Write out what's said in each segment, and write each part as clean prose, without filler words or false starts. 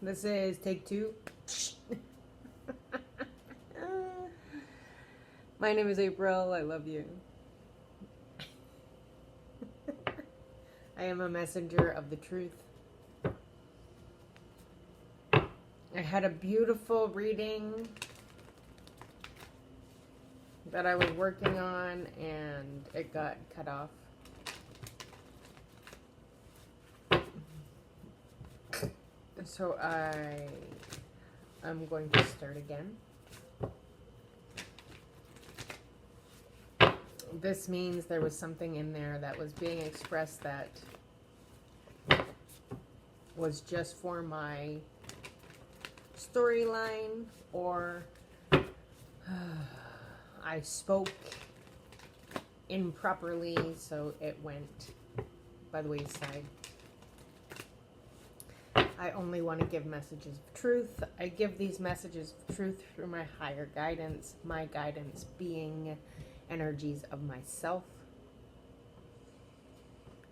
This is take 2. My name is April. I love you. I am a messenger of the truth. I had a beautiful reading that I was working on and it got cut off. So I'm going to start again. This means there was something in there that was being expressed that was just for my storyline, or I spoke improperly, so it went by the wayside. I only want to give messages of truth. I give these messages of truth through my higher guidance, my guidance being energies of myself.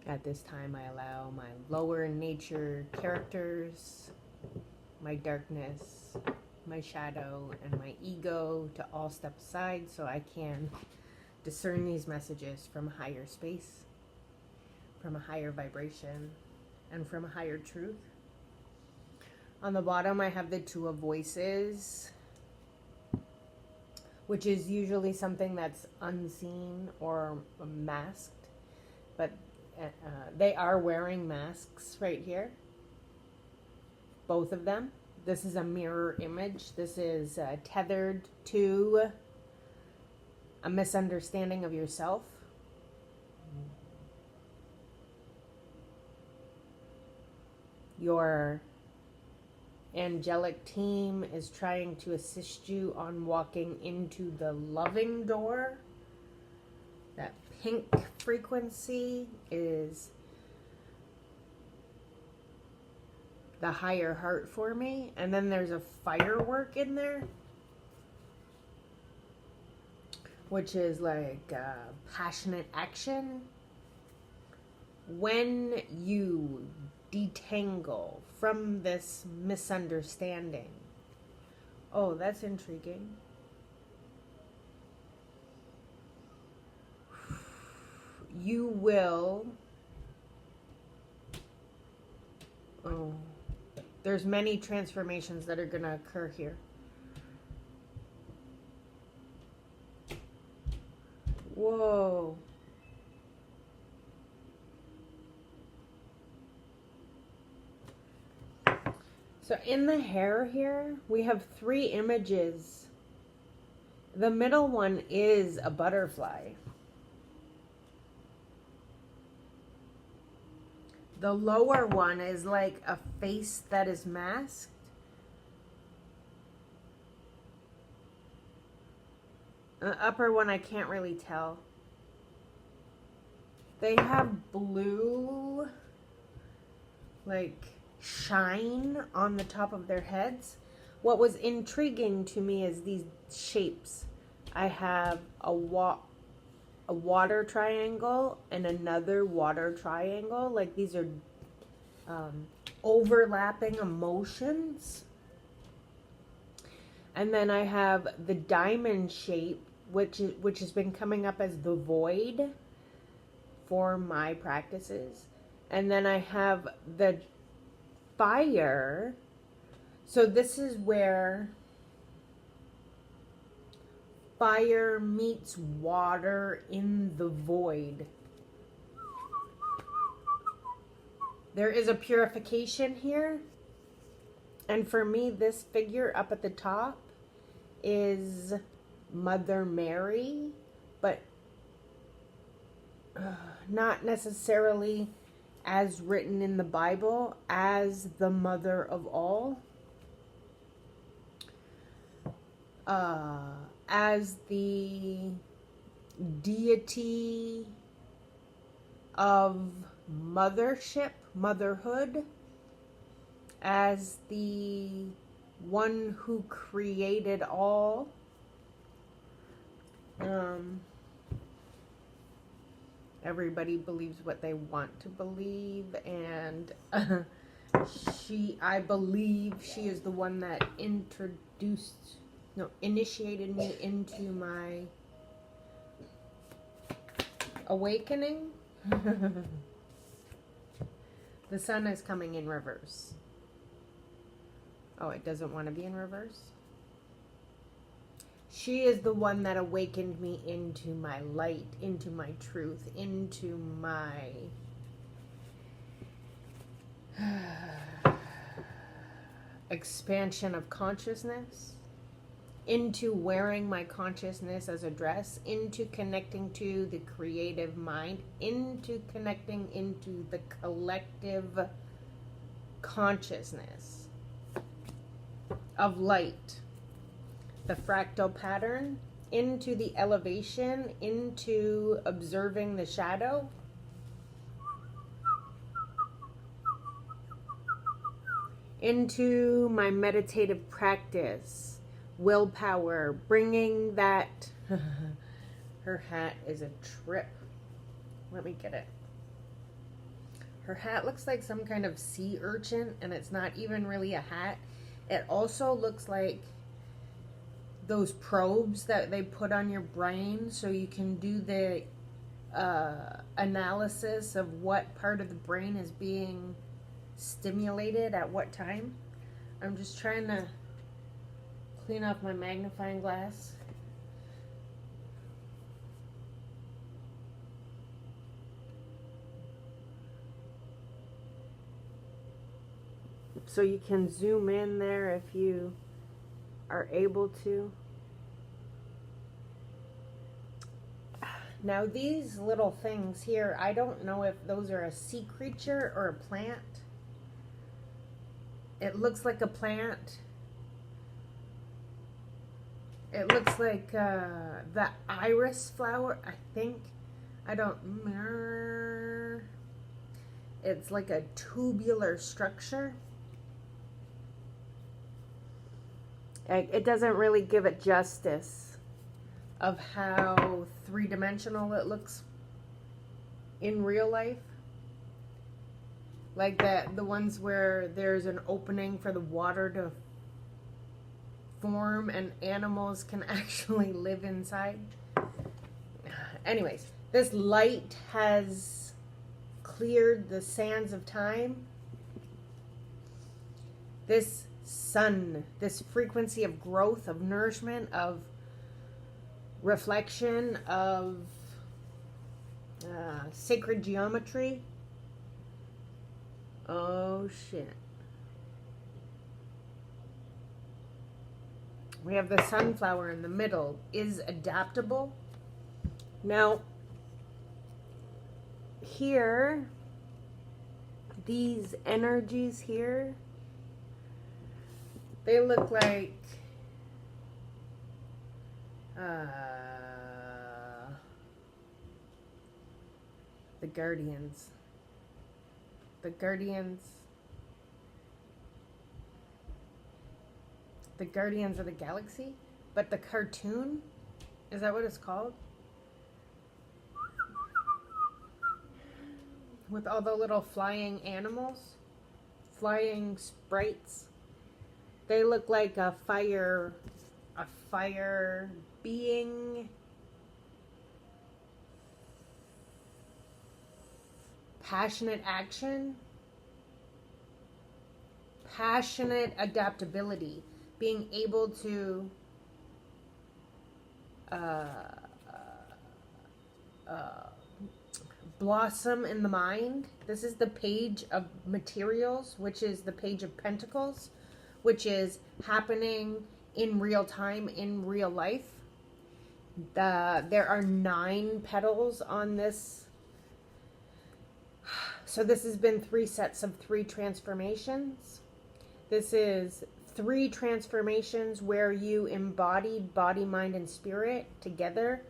At this time, I allow my lower nature characters, my darkness, my shadow, and my ego to all step aside so I can discern these messages from a higher space, from a higher vibration, and from a higher truth. On the bottom, I have the Two of Voices, which is usually something that's unseen or masked, but they are wearing masks right here, both of them. This is a mirror image. This is tethered to a misunderstanding of yourself. Your angelic team is trying to assist you on walking into the loving door. That pink frequency is the higher heart for me. And then there's a firework in there, which is like passionate action. When you detangle from this misunderstanding. Oh, that's intriguing. You will... Oh, there's many transformations that are going to occur here. Whoa. So in the hair here, we have 3 images. The middle one is a butterfly. The lower one is like a face that is masked. The upper one I can't really tell. They have blue, like, shine on the top of their heads. What was intriguing to me is these shapes. I have a water triangle and another water triangle. Like, these are overlapping emotions. And then I have the diamond shape, which has been coming up as the void for my practices. And then I have the fire. So this is where fire meets water in the void. There is a purification here. And for me, this figure up at the top is Mother Mary, but not necessarily as written in the Bible as the mother of all, as the deity of mothership, motherhood, as the one who created all. Everybody believes what they want to believe, and I believe she is the one that initiated me into my awakening. The sun is coming in reverse. Oh, it doesn't want to be in reverse? She is the one that awakened me into my light, into my truth, into my expansion of consciousness, into wearing my consciousness as a dress, into connecting to the creative mind, into connecting into the collective consciousness of light, the fractal pattern, into the elevation, into observing the shadow, into my meditative practice, willpower, bringing that. Her hat is a trip. Let me get it. Her hat looks like some kind of sea urchin, and it's not even really a hat. It also looks like those probes that they put on your brain so you can do the analysis of what part of the brain is being stimulated at what time. I'm just trying to clean off my magnifying glass. So you can zoom in there if you are able to. Now these little things here, I don't know if those are a sea creature or a plant. It looks like a plant. It looks like the iris flower, I think. I don't remember. It's like a tubular structure. It doesn't really give it justice of how three-dimensional it looks in real life. Like the ones where there's an opening for the water to form and animals can actually live inside. Anyways, this light has cleared the sands of time. This sun, this frequency of growth, of nourishment, of reflection, of sacred geometry. Oh shit. We have the sunflower in the middle, is adaptable. Now, here, these energies here, they look like the Guardians. The Guardians of the Galaxy, but the cartoon, is that what it's called? With all the little flying animals, flying sprites. They look like a fire being. Passionate action. Passionate adaptability. Being able to blossom in the mind. This is the page of materials, which is the page of pentacles, which is happening in real time, in real life. There are 9 petals on this. So this has been 3 sets of 3 transformations. This is 3 transformations where you embody body, mind, and spirit together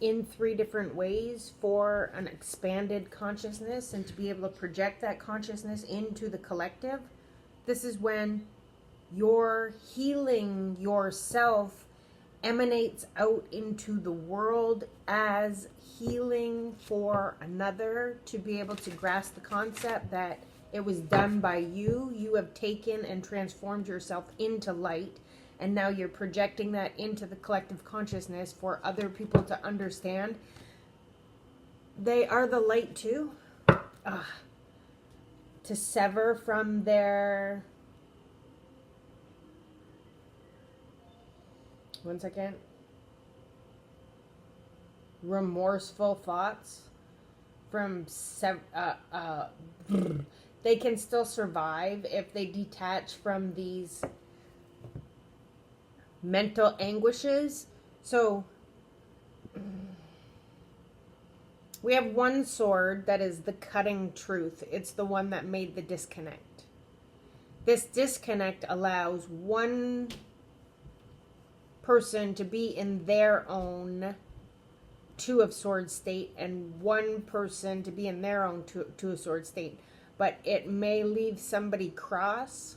in 3 different ways for an expanded consciousness and to be able to project that consciousness into the collective. This is when your healing yourself emanates out into the world as healing for another, to be able to grasp the concept that It was done by you. You have taken and transformed yourself into light. And now you're projecting that into the collective consciousness for other people to understand. They are the light too. To sever from their... One second. Remorseful thoughts. From... they can still survive if they detach from these mental anguishes. So... we have one sword that is the cutting truth. It's the one that made the disconnect. This disconnect allows one person to be in their own Two of Swords state and one person to be in their own Two of Swords state. But it may leave somebody cross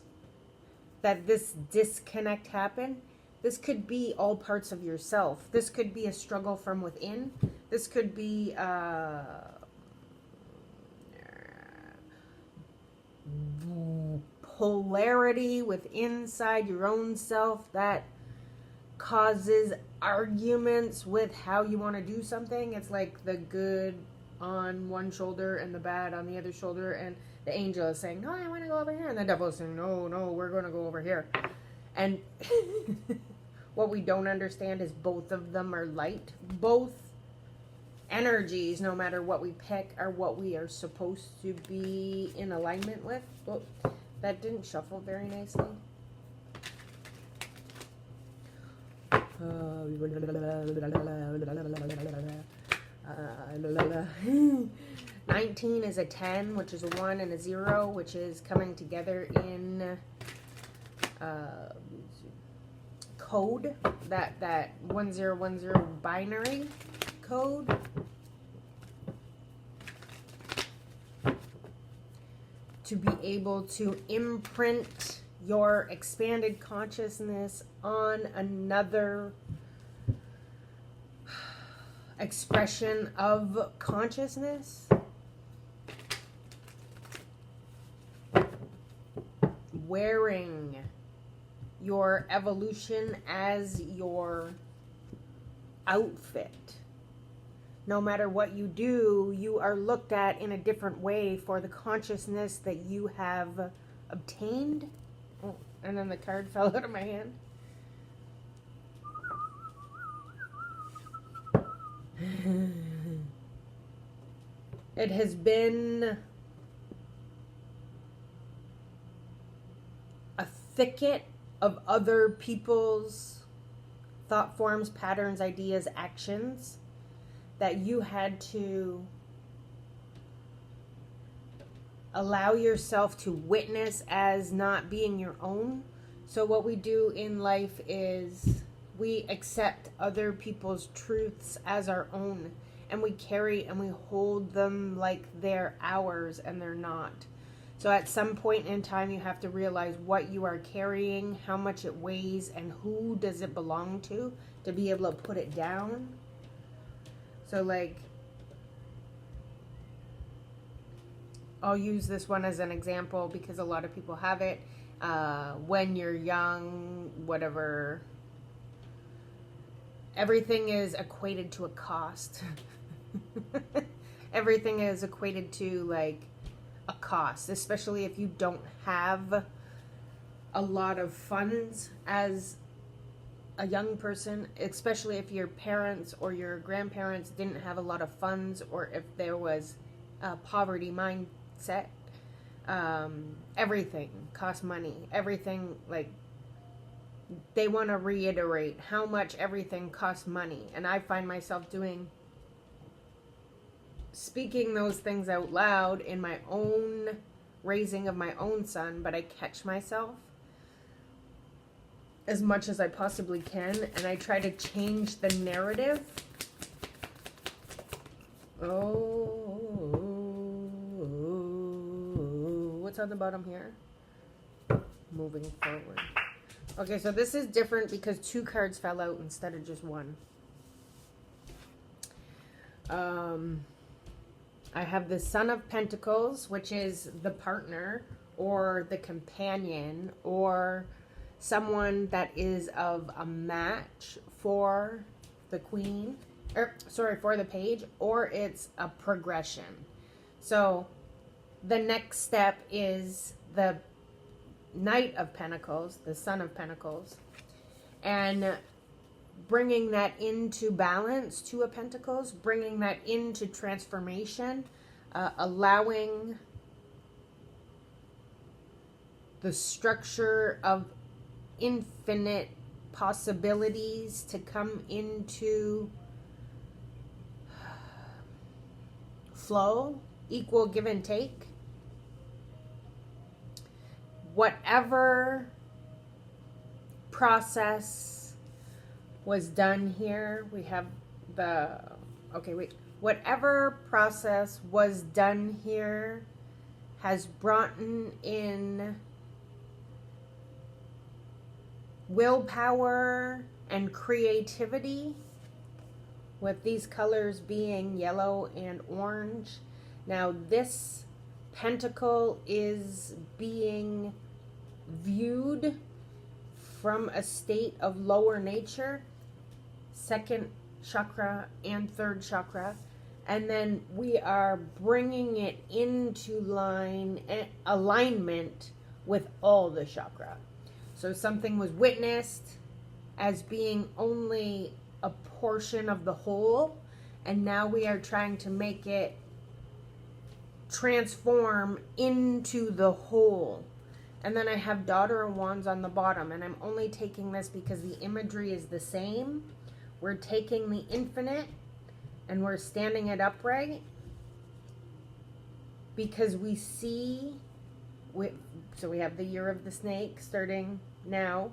that this disconnect happened. This could be all parts of yourself. This could be a struggle from within. This could be polarity with inside your own self that causes arguments with how you want to do something. It's like the good on one shoulder and the bad on the other shoulder, and the angel is saying, no, I want to go over here, and the devil is saying, no, we're going to go over here. And what we don't understand is both of them are light. Both energies, no matter what we pick, are what we are supposed to be in alignment with. Oh, that didn't shuffle very nicely. 19 is a 10, which is a 1 and a 0, which is coming together in code, that 1010 binary code. To be able to imprint your expanded consciousness on another expression of consciousness. Wearing your evolution as your outfit. No matter what you do, you are looked at in a different way for the consciousness that you have obtained. Oh, and then the card fell out of my hand. It has been a thicket of other people's thought forms, patterns, ideas, actions that you had to allow yourself to witness as not being your own. So what we do in life is we accept other people's truths as our own, and we carry and we hold them like they're ours, and they're not. So at some point in time, you have to realize what you are carrying, how much it weighs, and who does it belong to be able to put it down. So like, I'll use this one as an example because a lot of people have it. When you're young, whatever, everything is equated to a cost. Everything is equated to like a cost, especially if you don't have a lot of funds as a young person, especially if your parents or your grandparents didn't have a lot of funds, or if there was a poverty mindset. Everything costs money. Everything, like, they want to reiterate how much everything costs money. And I find myself speaking those things out loud in my own raising of my own son, but I catch myself as much as I possibly can, and I try to change the narrative. What's on the bottom here? Moving forward. Okay, so this is different because 2 cards fell out instead of just 1. I have the Son of Pentacles, which is the partner or the companion or someone that is of a match for the Queen, or sorry, for the Page, or it's a progression. So the next step is the Knight of Pentacles, the Son of Pentacles, and bringing that into balance, Two of Pentacles, bringing that into transformation, allowing the structure of infinite possibilities to come into flow, equal give and take. Whatever process was done here, we have the, okay, wait. Whatever process was done here has brought in willpower and creativity, with these colors being yellow and orange. Now this pentacle is being viewed from a state of lower nature, second chakra and third chakra, and then we are bringing it into alignment with all the chakra. So something was witnessed as being only a portion of the whole, and now we are trying to make it transform into the whole. And then I have Daughter of Wands on the bottom, and I'm only taking this because the imagery is the same. We're taking the infinite and we're standing it upright because we see, so we have the Year of the Snake starting now.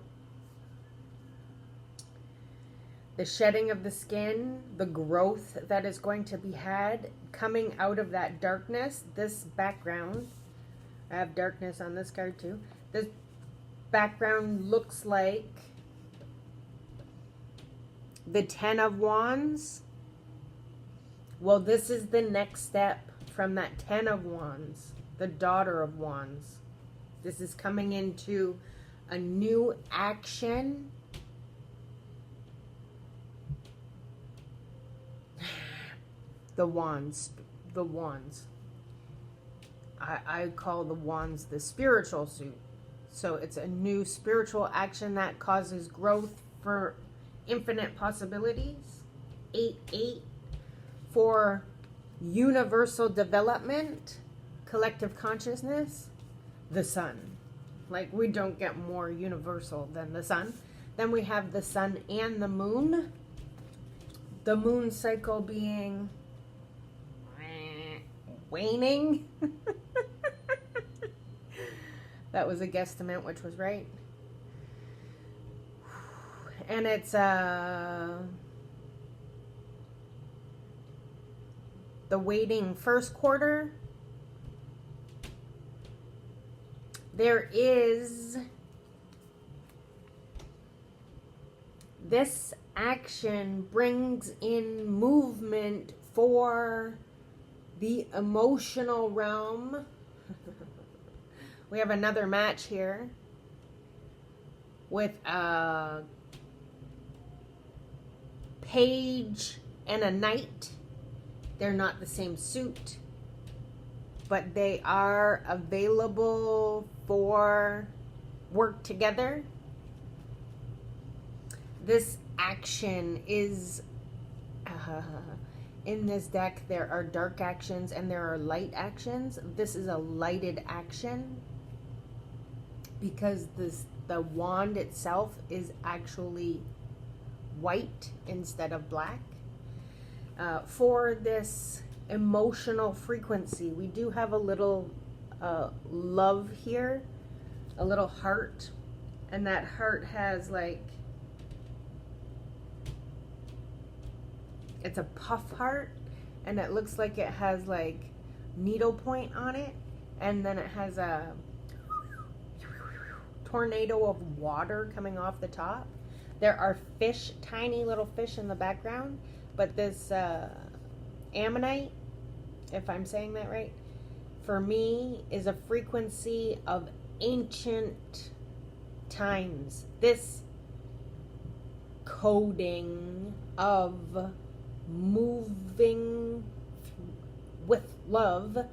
The shedding of the skin, the growth that is going to be had, coming out of that darkness. This background, I have darkness on this card too. This background looks like the Ten of Wands. Well, this is the next step from that Ten of Wands, the Daughter of Wands. This is coming into a new action. The wands. I call the wands the spiritual suit. So it's a new spiritual action that causes growth for infinite possibilities. 8-8 for universal development, collective consciousness, the sun. Like, we don't get more universal than the sun. Then we have the sun and the moon. The moon cycle being waning. That was a guesstimate, which was right. And it's the waning first quarter. There is this action brings in movement for the emotional realm. We have another match here with a page and a knight. They're not the same suit, but they are available for work together. This action is in this deck. There are dark actions and there are light actions. This is a lighted action because the wand itself is actually white instead of black. For this emotional frequency, we do have a little love here, a little heart, and that heart has like, it's a puff heart, and it looks like it has like needle point on it, and then it has a tornado of water coming off the top. There are fish, tiny little fish in the background, but this ammonite if I'm saying that right, for me is a frequency of ancient times. This coding of moving with love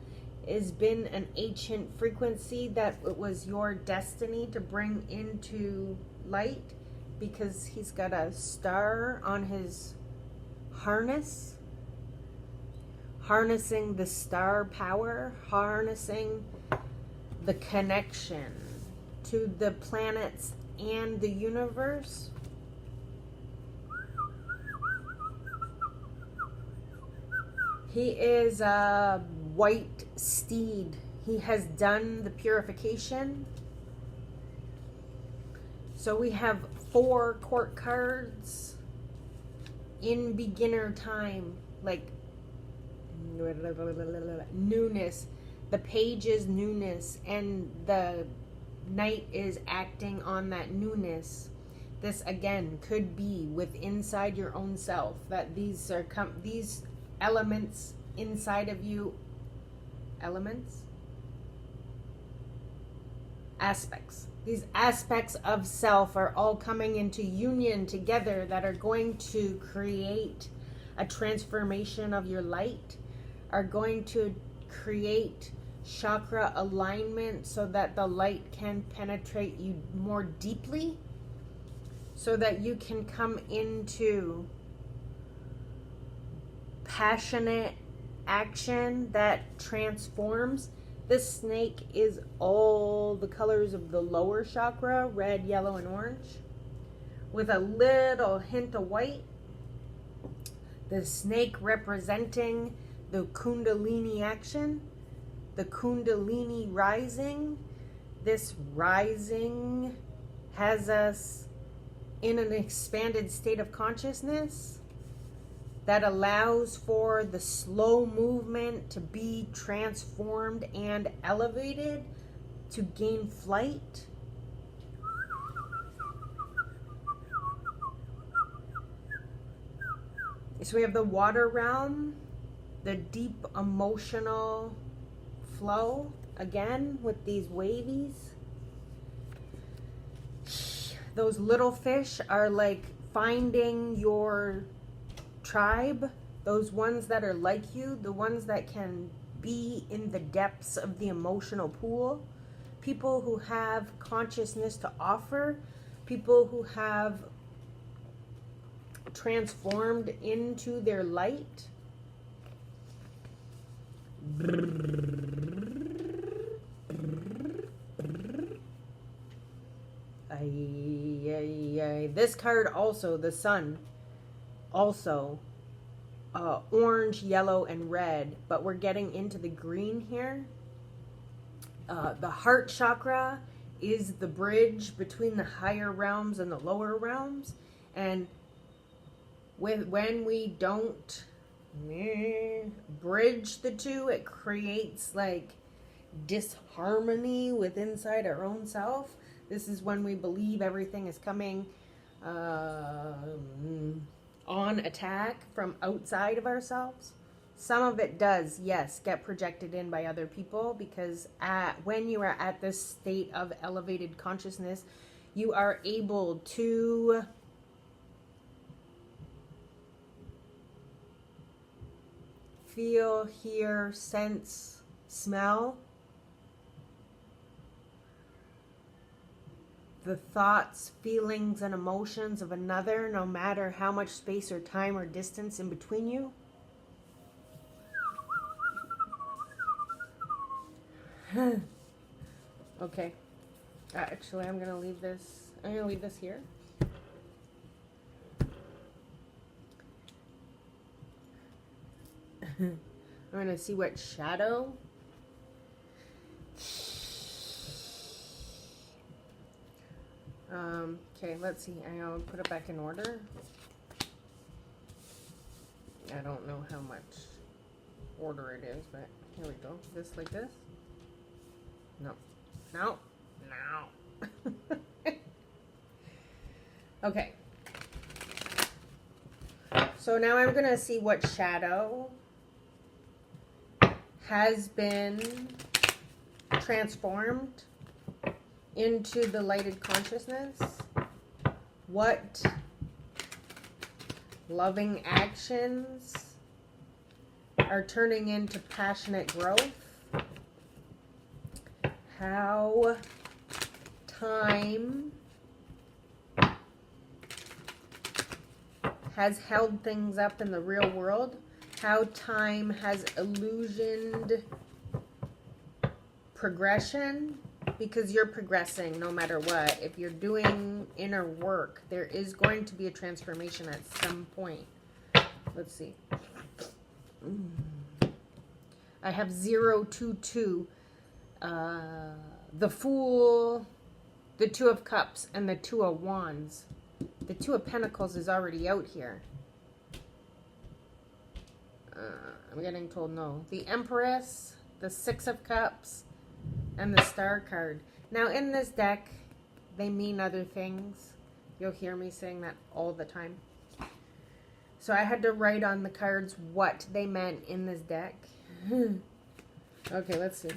has been an ancient frequency that it was your destiny to bring into light, because he's got a star on his harness, harnessing the star power, harnessing the connection to the planets and the universe. He is a white steed. He has done the purification. So we have 4 court cards in beginner time, like newness. The page is newness, and the knight is acting on that newness. This again could be with inside your own self, that these are these elements inside of you, aspects. These aspects of self are all coming into union together that are going to create a transformation of your light, are going to create chakra alignment so that the light can penetrate you more deeply, so that you can come into passionate action that transforms. This snake is all the colors of the lower chakra, red, yellow, and orange, with a little hint of white. The snake representing the Kundalini action, the Kundalini rising. This rising has us in an expanded state of consciousness that allows for the slow movement to be transformed and elevated to gain flight. So we have the water realm, the deep emotional flow, again with these wavies. Those little fish are like finding your tribe, those ones that are like you, the ones that can be in the depths of the emotional pool, people who have consciousness to offer, people who have transformed into their light. This card also, the sun, also orange, yellow, and red, but we're getting into the green here. The heart chakra is the bridge between the higher realms and the lower realms, and when we don't bridge the two, it creates like disharmony with inside our own self. This is when we believe everything is coming on attack from outside of ourselves. Some of it does, yes, get projected in by other people, because when you are at this state of elevated consciousness, you are able to feel, hear, sense, smell the thoughts, feelings, and emotions of another, no matter how much space or time or distance in between you. Okay. Actually, I'm going to leave this. I'm going to leave this here. I'm going to see what shadow. Okay, let's see. I'll put it back in order. I don't know how much order it is, but here we go. This like this? No. No. No. Okay. So now I'm going to see what shadow has been transformed into the lighted consciousness? What loving actions are turning into passionate growth? How time has held things up in the real world? How time has illusioned progression? Because you're progressing no matter what. If you're doing inner work, there is going to be a transformation at some point. Let's see. I have 022. The Fool, the Two of Cups, and the Two of Wands. The Two of Pentacles is already out here. I'm getting told no. The Empress, the Six of Cups, and the Star card. Now in this deck, they mean other things. You'll hear me saying that all the time. So I had to write on the cards what they meant in this deck. Okay, let's see.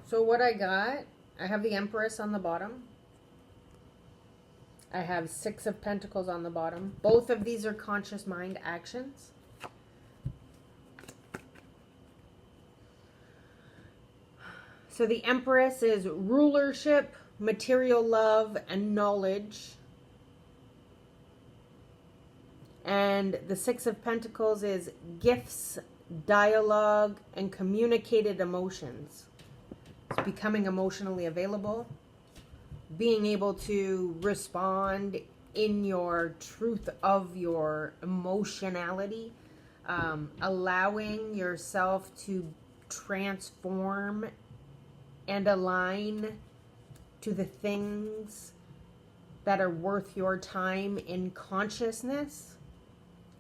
So what I got, I have the Empress on the bottom. I have Six of Pentacles on the bottom. Both of these are conscious mind actions. So the Empress is rulership, material love, and knowledge. And the Six of Pentacles is gifts, dialogue, and communicated emotions. It's becoming emotionally available. Being able to respond in your truth of your emotionality. Allowing yourself to transform and align to the things that are worth your time in consciousness.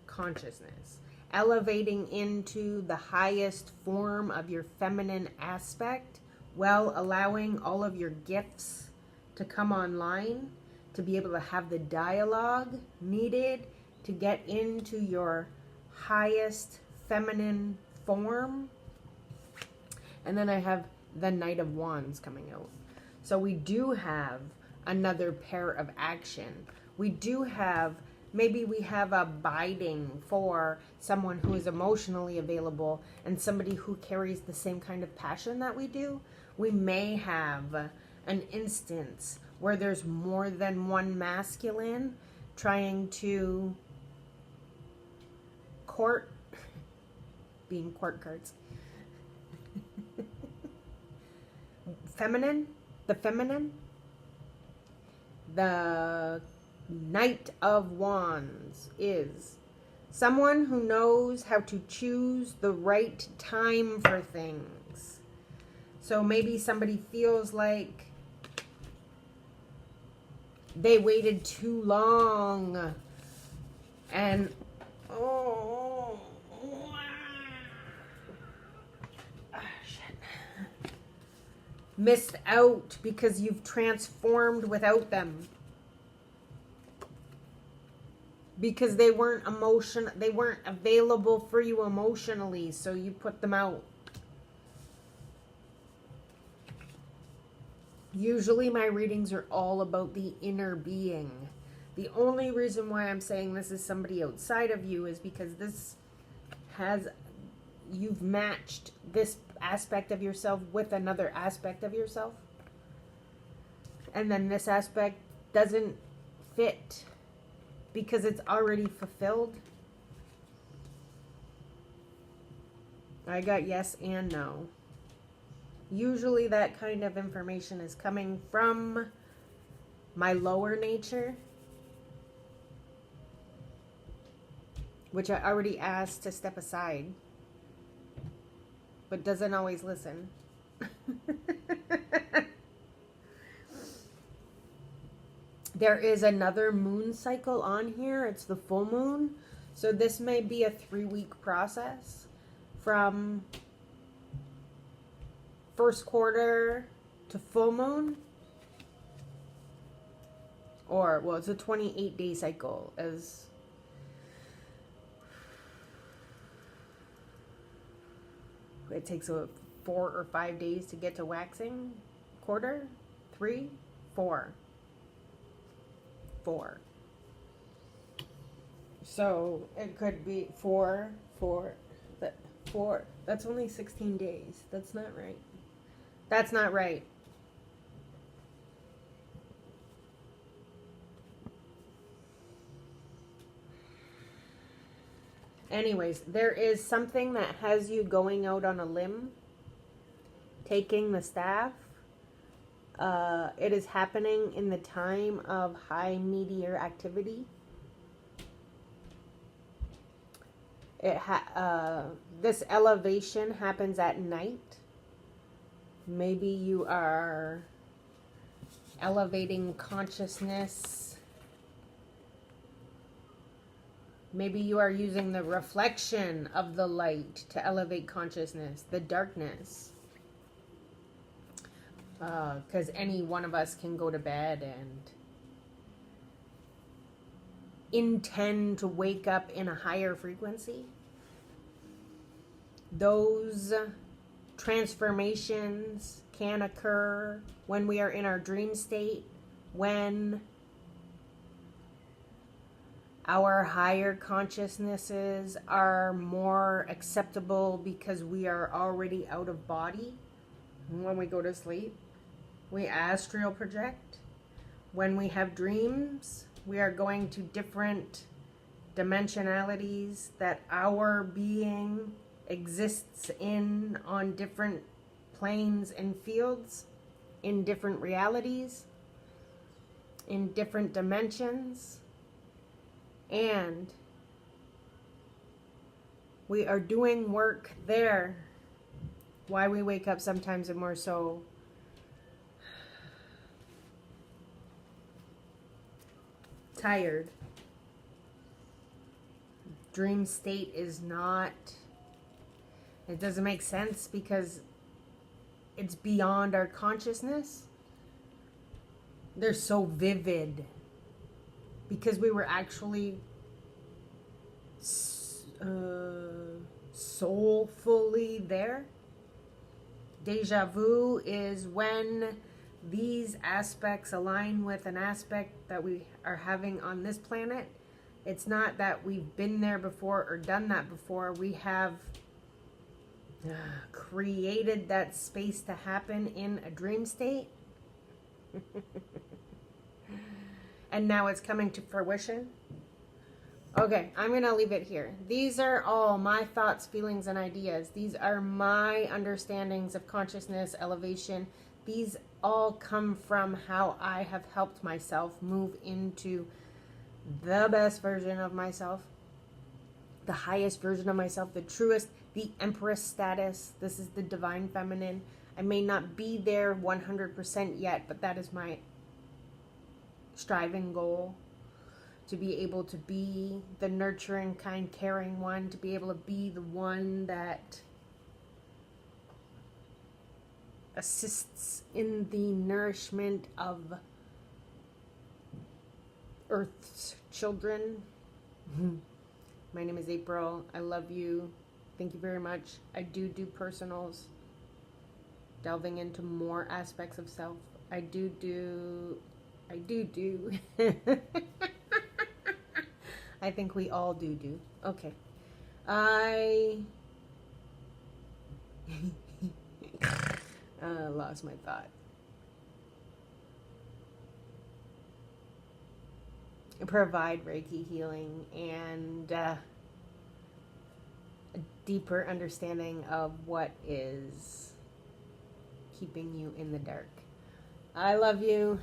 Consciousness. Elevating into the highest form of your feminine aspect, while allowing all of your gifts to come online, to be able to have the dialogue needed to get into your highest feminine form. And then I have the Knight of Wands coming out. So we do have another pair of action. We do have, maybe we have abiding for someone who is emotionally available and somebody who carries the same kind of passion that we do. We may have an instance where there's more than one masculine trying to court, being court cards. Feminine, the Knight of Wands is someone who knows how to choose the right time for things. So maybe somebody feels like they waited too long and missed out because you've transformed without them. Because they weren't available for you emotionally, so you put them out. Usually my readings are all about the inner being. The only reason why I'm saying this is somebody outside of you is because you've matched this aspect of yourself with another aspect of yourself. And then this aspect doesn't fit because it's already fulfilled. I got yes and no. Usually that kind of information is coming from my lower nature, which I already asked to step aside, but doesn't always listen. There is another moon cycle on here. It's the full moon. So this may be a 3-week process from first quarter to full moon. Or, well, it's a 28-day cycle. As it takes 4 or 5 days to get to waxing. Quarter? 3? 4. 4. So it could be 4. That's only 16 days. That's not right. That's not right. Anyways, there is something that has you going out on a limb, taking the staff. It is happening in the time of high meteor activity. This elevation happens at night. Maybe you are elevating consciousness. Maybe you are using the reflection of the light to elevate consciousness, the darkness. Because any one of us can go to bed and intend to wake up in a higher frequency. Those transformations can occur when we are in our dream state, when our higher consciousnesses are more acceptable because we are already out of body. When we go to sleep, we astral project. When we have dreams, we are going to different dimensionalities that our being exists in, on different planes and fields, in different realities, in different dimensions. And we are doing work there. Why we wake up sometimes and we're so tired. Dream state is not, it doesn't make sense because it's beyond our consciousness. They're so vivid because we were actually soulfully there. Deja vu is when these aspects align with an aspect that we are having on this planet. It's not that we've been there before or done that before. We have created that space to happen in a dream state. And now it's coming to fruition. Okay, I'm going to leave it here. These are all my thoughts, feelings, and ideas. These are my understandings of consciousness, elevation. These all come from how I have helped myself move into the best version of myself, the highest version of myself, the truest, the Empress status. This is the divine feminine. I may not be there 100% yet, but that is my striving goal. To be able to be the nurturing, kind, caring one. To be able to be the one that assists in the nourishment of Earth's children. My name is April. I love you. Thank you very much. I do personals. Delving into more aspects of self. I do. I think we all do. Okay. I lost my thought. Provide Reiki healing and a deeper understanding of what is keeping you in the dark. I love you.